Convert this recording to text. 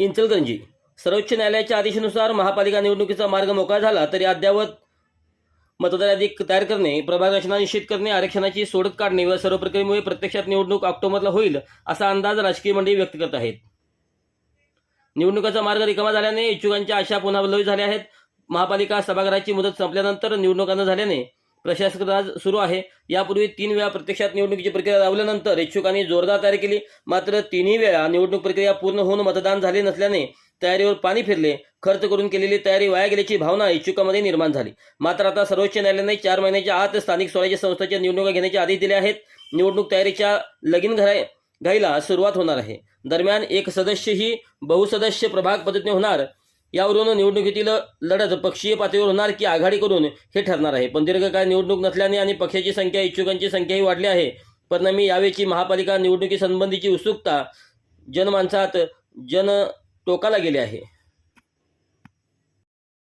इचलकरंजी सर्वोच्च न्यायालयाच्या आदेशानुसार महापालिका निवडणुकीचा मार्ग मोकळा झाला तरी अद्यावत मतदार यादी तयार करणे, प्रभाग रचना निश्चित करणे, आरक्षणाची सोडत काढणे व सर्व प्रक्रियेमुळे प्रत्यक्षात निवडणूक ऑक्टोबरला होईल असा अंदाज राजकीय मंडळी व्यक्त करत आहेत. निवडणुकाचा मार्ग रिकामा झाल्याने इच्छुकांच्या आशा पुन्हा बलवी झाल्या आहेत. महापालिका सभागृहाची मुदत संपल्यानंतर निवडणुका न झाल्याने प्रशासक राज सुरू आहे. यापूर्वी 3 वेळा प्रत्यक्षात निवडणुकीची प्रक्रिया राबवल्यानंतर इच्छुकांनी जोरदार तयारी केली. मात्र 3ही वेळा निवडणूक प्रक्रिया पूर्ण होऊन मतदान झाले नसल्याने तयारीवर पाणी फिरले. खर्च करून केलेली तयारी वाया गेल्याची भावना इच्छुकांमध्ये निर्माण झाली. मात्र आता सर्वोच्च न्यायालयाने 4 महिन्याच्या आत स्थानिक स्वराज्य संस्थांच्या निवडणुका घेण्याचे आदेश दिले आहेत. निवडणूक तयारीच्या लगीन घाईला सुरुवात होणार आहे. दरम्यान एक सदस्य ही बहुसदस्य प्रभाग पद्धतीने होणार. यावरून निवडणुकीतील लढत पक्षीय पातळीवर होणार की आघाडी करून हे ठरणार आहे. पण दीर्घकाळ निवडणूक नसल्याने आणि पक्षाची संख्या, इच्छुकांची संख्याही वाढली आहे. परिणामी यावेळची महापालिका निवडणुकीसंबंधीची उत्सुकता जनमानसात टोकाला गेली आहे.